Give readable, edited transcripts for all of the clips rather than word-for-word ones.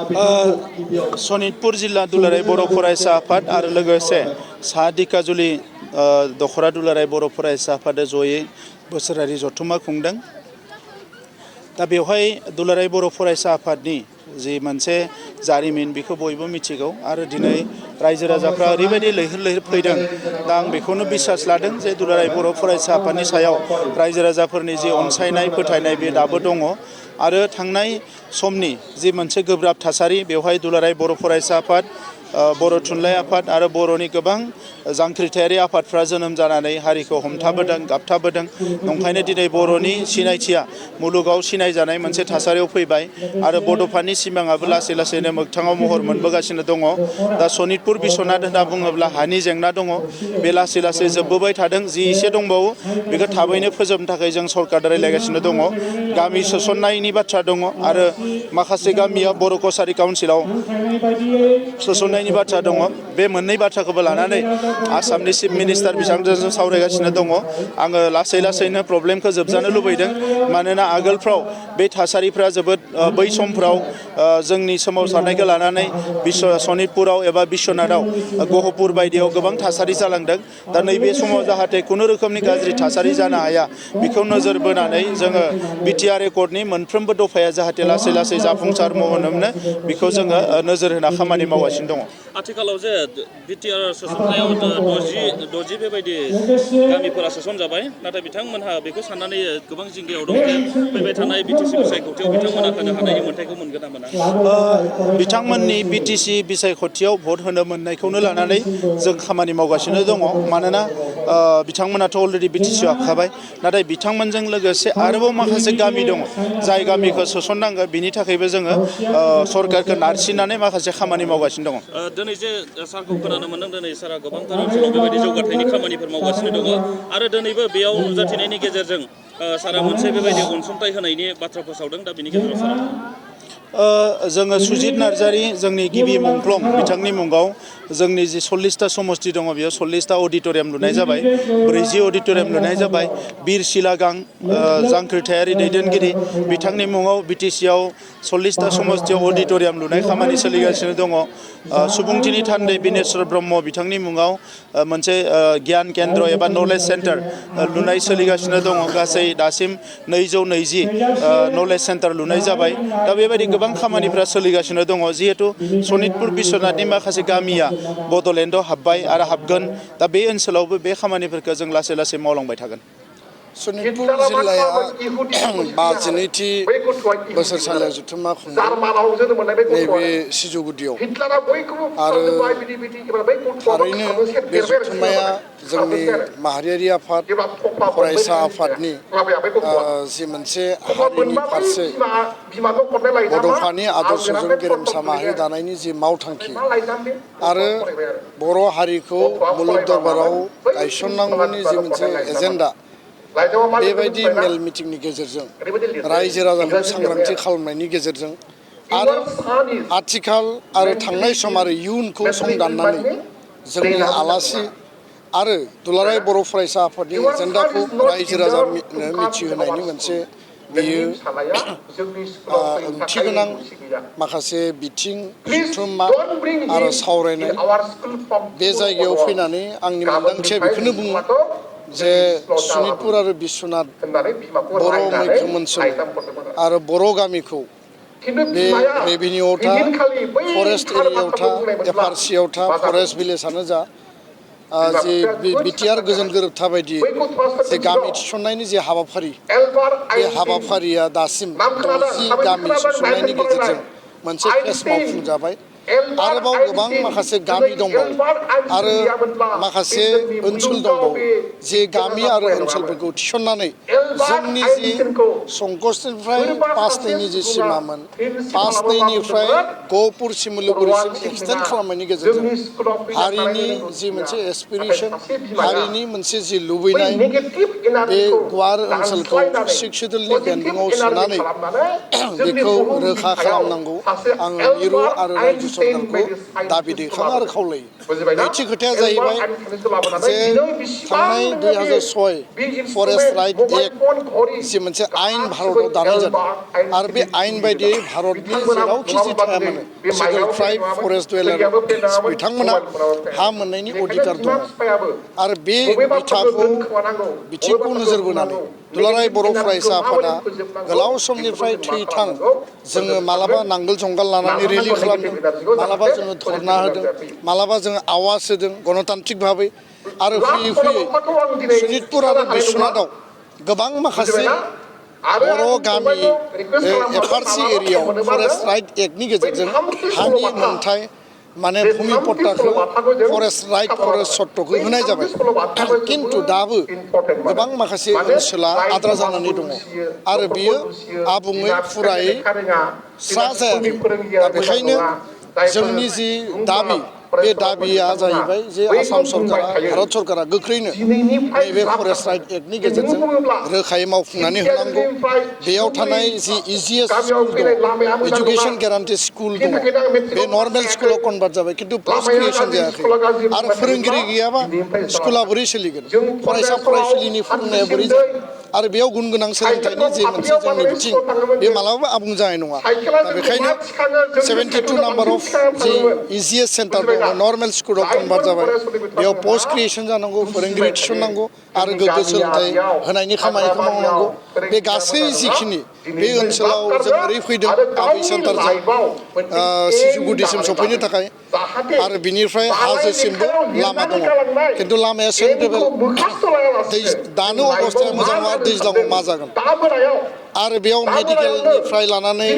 सनितपुर जिल्ला दुलाराय बर' फरायसा आफाद आरो लोगोसे सा दिखाजुलि दखरा दुलाराय बर' फरायसा आफादा जयै बोसोरारि जथुम्मा खुंदों। दा बेवहाय दुलाराय बर' फरायसा आफादनि जि मोनसे जारिमिन बेखौ बयबो मिथिगौ आरो दिनै रायजो राजाफ्रा ओरैबायदि लैहोर लैहोर फैदों। दा आं बेखौनो बिसास लादों जे दुलाराय बर' फरायसा आफादनि सायाव रायजो राजाफोरनि जि अनसायनाय फोथायनाय बे दाबो दङ आरो थांनाय समनि जि मोनसे गोब्राब थासारि बेवहाय दुलाराय बर' फरायसा आफाद बर' थुनलाइ आफाद आरो बर'नि गोबां जांख्रिथायारि आफादफ्रा जोनोम जानानै हारिखौ हमथाबोदों गाबथाबोदों। नंखायनो दिनै बर'नि सिनायथिया मुलुगाव सिनायजानाय मोनसे थासारियाव फैबाय आरो बड'फानि सिमाङाबो लासै लासैनो मोगथाङाव महर मोनबोगासिनो दङ। दा सनितपुर बिस्वनाथ होनना बुङोब्ला हानि जेंना दङ, बे लासै लासै जोबबोबाय थादों। जि एसे दंबावो बेखौ थाबैनो फोजोबनो थाखाय जों सरकार रायलायगासिनो दङ। गामि सोसननायनि बाथ्रा दङ आरो माखासे गामिया बर' कसारि काउन्सिलाव सोसननायनि बाथ्रा दङ। बे मोननै बाथ्राखौबो लानानै आसामनि चिफ मिनिस्टार बिथांजों सावरायगासिनो दङ। आङो लासै लासैनो प्रब्लेमखौ जोबजानो लुबैदों, मानोना आगोलफ्राव बे थासारिफ्रा जोबोद बै समफ्राव जोंनि सोमावसारनायखौ लानानै सनितपुराव एबा बिस्वनाथाव गहपुर बायदियाव गोबां थासारि जालांदों। दा नैबे समाव जाहाथे खुनु रोखोमनि गाज्रि थासारि जानो हाया बेखौ नोजोर बोनानै जोङो बिटिआर एकर्डनि मोनफ्रोमबो दफाया जाहाथे लासै लासै जाफुंसार महर मोनो बेखौ जोङो नोजोर होना खामानि मावगासिनो दङ। आथिखालाव जे बिटिआर सोसननायाव 60 बेबायदि गामिफोरा सोसनजाबाय, नाथाय बिथांमोनहा बेखौ साननानै गोबां जिंगायाव दं जे फैबाय थानाय बिटिसि बिसायख'थियाव बिथांमोना होनो हानायनि मोन्थायखौ मोनगोन ना मोना? बिथांमोननि बिटिसि बिसायख'थियाव भट होनो मोननायखौनो लानानै जों खामानि मावगासिनो दङ। मानोना बिथांमोनाथ' अलरेडि बिटिसिआव हाबखाबाय, नाथाय बिथांमोनजों लोगोसे आरोबाव माखासे गामि दङ जाय गामिखौ सोसननांगौ। बिनि थाखायबो जोङो सरकारखौ नारसिननानै माखासे खामानि मावगासिनो दङ। दिनै जे सारखौ खोनानो मोनदों, दिनै सारा गोबांथार ओनसोलाव बेबायदि जौगाथायनि खामानिफोर मावगासिनो दङ आरो दिनैबो बेयाव नुजाथिनायनि गेजेरजों सारा मोनसे बेबायदि अनसुंथाइ होनायनि बाथ्रा फोसावदों। दा बेनि गेजेराव सारा जोङो सुजित नार्जारि जोंनि गिबि मुंख्लं बिथांनि मुङाव जोंनि जि 40टा समस्ति दङ बेयाव 40टा अडिट'रियाम लुनाय जाबाय, 40 अडिट'रियाम लुनाय जाबाय। बिर सिलागां जांख्रिथायारि दैदेनगिरि बिथांनि मुङाव बिटिसिआव 40टा समस्तियाव अडिट'रियाम लुनाय खामानि सोलिगासिनो दङ। सुबुंथिनि थान्दै बिनेश्वर ब्रह्म बिथांनि मुङाव मोनसे गियान केन्द्र एबा नलेज सेन्टार लुनाय सोलिगासिनो दङ। गासै दासिम 220 नलेज सेन्टार लुनाय जाबाय। दा बेबायदि गोबां खामानिफ्रा सोलिगासिनो दङ। जिहेतु सनितपुर बिस्वनाथनि माखासे गामिया बड'लेण्डआव हाबबाय आरो हाबगोन, दा बे ओनसोलावबो बे खामानिफोरखौ जों लासै लासै मावलांबाय थागोन। सनितपुर जिल्लाया 52थि बोसोरसालियाव जथुम्मा खुंदों नैबे सिजौगुदियाव, आरो थारैनो बे जथुम्माया जोंनि माहारियारि आफाद फरायसा आफादनि जि मोनसे हारिनि फारसे बड'फानि आदर्शजों गेरेमसा माहारि दानायनि जि मावथांखि आरो बर' हारिखौ मुलुग दरबाराव गायसननांगौनि जि मोनसे एजेन्डा, बेबायदि मेल मिटिंनि गेजेरजों रायजो राजाखौ सांग्रांथि खालामनायनि गेजेरजों आरो आथिखाल आरो थांनाय सम आरो इयुनखौ संदाननानै जोंनि आलासि आरो दुलाराय बर' फरायसा आफादनि एजेन्डाखौ रायजो राजानो मिथिहोनायनि मोनसे बेयो ओंथिगोनां माखासे बिथिं जथुम्मा आरो सावरायनाय। बे जायगायाव फैनानै आंनि मोन्दांथिया बेखौनो बुङो जे सनितपुर आरो बिस्वनाथ बर' मैखोम ओनसोल आरो बर' गामिखौ बे रेभिनिउआव था, फरेस्ट एरियायाव था, एफआरसियाव था, फरेस्ट भिलेजानो जा, जि बिटिआर गोजोन गोरोबथा बायदि जे गामि थिसननायनि जे हाबाफारि, बे हाबाफारिया दासिम 60 गामि सोसननायनि गेजेरजों मोनसे फेस मावफुंजाबाय। आरोबाव गोबां माखासे गामि दंबावो आरो माखासे ओनसोल दंबावो जे गामि आरो ओनसोलफोरखौ थिसननानै जोंनि जि संकसनिफ्राय 5-2 जि सिमामोन, 5-2निफ्राय गहपुर सिमलुगुरिसिम एक्सटेन्ड खालामनायनि गेजेरजों हारिनि जि मोनसे एसपिरेसन, हारिनि मोनसे जि लुबैनाय, बे गुवार ओनसोलखौ 6 सिडुलनि बेन्दोङाव सोनानै बेखौ रोखा खालामनांगौ। आङो मिरु आरो रायजो सरकारखौ दाबि दैखाङो आरो खावलायो नैथि खोथाया जाहैबाय जे थांनाय 2006 फरेस्ट राइट एक्ट जि मोनसे आयेन भारताव दानाय जादों आरो बे आयेन बायदियै भारतनि जेरावखि जि थाया मानो सिडुल ट्राइब फरेस्ट डुवेलार बिथांमोना हा मोननायनि अधिकार दङ आरो बे बिथिंखौ नोजोर बोनानै दुलाराय बर' फरायसा आफादा गोलाव समनिफ्राय थैथां जोङो मालाबा नांगोल जंगाल लानानै रेलि खालामदों मालाबा जोङो धरना होदों मालाबा जोङो आवाज होदों गणतान्त्रिक भाबै आरो फैयै फैयै सनितपुर आरो बिश्वनाथआव गोबां माखासे बर' गामि एफआरसि एरियायाव फरेस्ट राइट एक्टनि गेजेरजों हानि मोनथाय माने भूमि पट्टाखौ फरेस्ट राइट फरेस्ट सट्टखौ होनाय जाबाय किन्तु दाबो गोबां माखासे ओनसोला आद्रा जानानै दङ आरो बियो आबुङै फुरायै स्रा जायाखै दा बेखायनो जोंनि जि दाबि बे दाबिया जाहैबाय जे आसाम सरकारा भारत सरकारा गोख्रैनो नैबे फरेस्ट राइट एक्टनि गेजेरजों रोखायै मावफुंनानै होनांगौ बेयाव थानाय जि इजिएस्ट स्कुल दं एजुकेशन ग्यारान्टि स्कुल दङ बे नर्मेल स्कुलाव कनभार्ट जाबाय किन्तु पस्ट क्रिएशन जायाखै आरो फोरोंगिरि गैयाबा स्कुला बोरै सोलिगोन फरायसा फरायसुलिनि फोरोंनाया बोरै जागोन आरो बेयाव गुन गोनां सोलोंथाइनि जे मोनसे जोंनि बिथिं बे मालाबाबो आबुं जानाय नङा दा बेखायनो 72 number of G easiest centre दङ नर्मेल स्कुलाव कनभार्ट जाबाय बेयाव पस्ट क्रिएशन जानांगौ फोरोंगिरि थिसननांगौ आरो गोग्गो सोलोंथाइ होनायनि खामानिखौ मावनांगौ बे गासै जिखिनि बे ओनसोलाव जों ओरै फैदों आबै सेन्टारजों सिसु गुदिसिम सफैनो थाखाय आरो बिनिफ्राय हाजोसिमबो लामा दङ किन्तु लामाया सेन्ट्रेबेल दानो अबस्थाया मोजां नङा दैज्लाङाव मा जागोन आरो बेयाव मेडिकेलनिफ्राय लानानै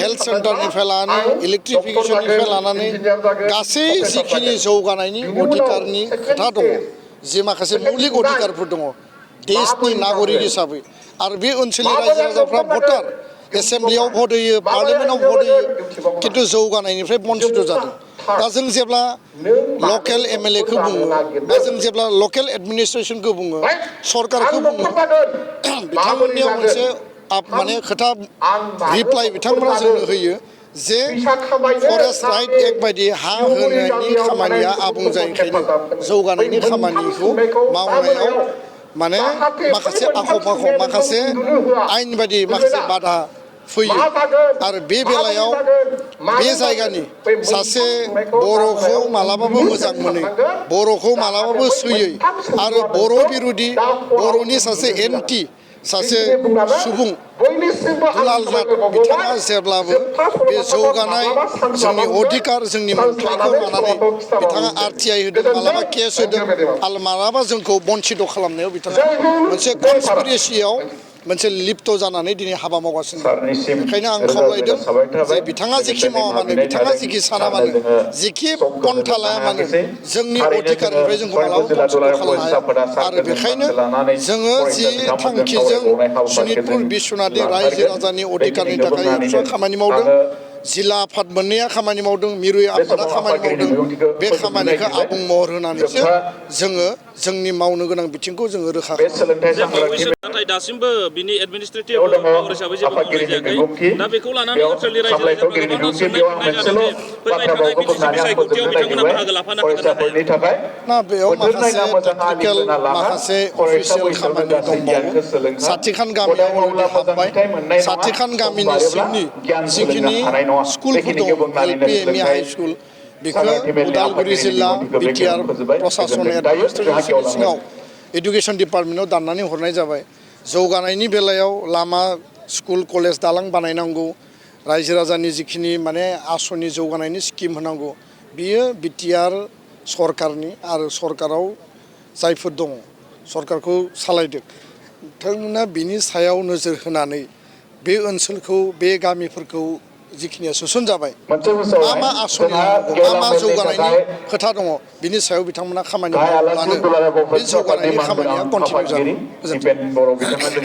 हेल्थ सेन्टारनिफ्राय लानानै इलेक्ट्रिफिकेसननिफ्राय लानानै गासै जिखिनि जौगानायनि अधिकारनि खोथा दङ जे माखासे मौलिक अधिकारफोर दङ देशनि नागरिक हिसाबै आरो बे ओनसोलनि रायजो राजाफ्रा भटार एसेम्ब्लियाव भट होयो पार्लियामेन्टआव भट होयो किन्तु जौगानायनिफ्राय बन्चित जादों दा जों जेब्ला लकेल एमएलएखौ बुङो बा जों जेब्ला लकेल एडमिनिस्ट्रेसनखौ बुङो सरकारखौ बुङो बिथांमोननियाव मोनसे माने खोथा रिप्लाइ बिथांमोना जोंनो होयो जे फरेस्ट राइट एक्ट बायदि हा होनायनि खामानिया आबुं जायैखायनो जौगानायनि खामानिखौ मावनायाव माने माखासे आख' फाख' माखासे आयेन बायदि माखासे बाधा फैयो आरो बे बेलायाव बे जायगानि सासे बर'खौ मालाबाबो मोजां मोनै बर'खौ मालाबाबो सैयै आरो बर' बिरुदि बर'नि सासे एन्टि सासे सुबुं दुलालनाथ बिथाङा जेब्लाबो बे जौगानाय जोंनि अधिकार जोंनि मोनथायखौ लानानै बिथाङा आरटिआइ होदों मालाबा केस होदों आरो मालाबा जोंखौ बन्चित खालामनायाव बिथाङा मोनसे कनस्पिरेसियाव मोनसे लिप्त जानानै दिनै हाबा मावगासिनो दं बेखायनो आं खावलायदों जे बिथाङा जेखि मावा मानो बिथाङा जेखि साना मानो जेखि पन्था लाया मानो जोंनि अधिकारनिफ्राय जोंखौ मालाबाबो बन्चित खालामनो हाया आरो बेखायनो जोङो जि थांखिजों सनितपुर बिश्वनाथनि रायजो राजानि अधिकारनि थाखाय एक्सट्रा खामानि मावदों जिल्ला आफाद मोननैया खामानि मावदों मिरु आफादा खामानि मावदों बे खामानिखौ आबुं महर होनानैसो जोङो जोंनि मावनो गोनां बिथिंखौ जोङो रोखा खालामो नाथाय दासिमबो बिनि एडमिनिस्ट्रेटिभ पावार हिसाबै जेबो मावनाय जायाखै दा बेखौ लानानै ओनसोलनि रायजो राजाफोरा गोबां सोंनाय फिननाय जादों जे फैबाय थानाय बिटिसि बिसायख'थियाव बिथांमोना बाहागो लाफानो हागोन ना हाया ना बेयाव माखासे टेक्निकेल माखासे अफिसियेल खामानि दंबावो साथिखान गामियाव अलरेडि हाबबाय साथिखान गामिनि सिंनि जिखिनि स्कुलफोर दङ एलपि एमइ हाइ स्कुल बेखौ उदालगुरि जिल्ला बिटिआर प्रशासन एडमिनिस्ट्रेसननि सिङाव एडुकेशन डिपार्टमेन्टआव दाननानै हरनाय जाबाय जौगानायनि बेलायाव लामा स्कुल कलेज दालां बानायनांगौ रायजो राजानि जिखिनि माने आसनि जौगानायनि स्किम होनांगौ बियो बिटिआर सरकारनि आरो सरकाराव जायफोर दङ सरकारखौ सालायदों बिथांमोना बिनि सायाव नोजोर होनानै बे ओनसोलखौ बे गामिफोरखौ जिखिनिया सोसन जाबाय मा आसनि मा जौगानायनि खोथा दङ बिनि सायाव बिथांमोना खामानि मावब्लानो बे जौगानायनि खामानिया कन्टिनिउ जागोन गोजोन्थों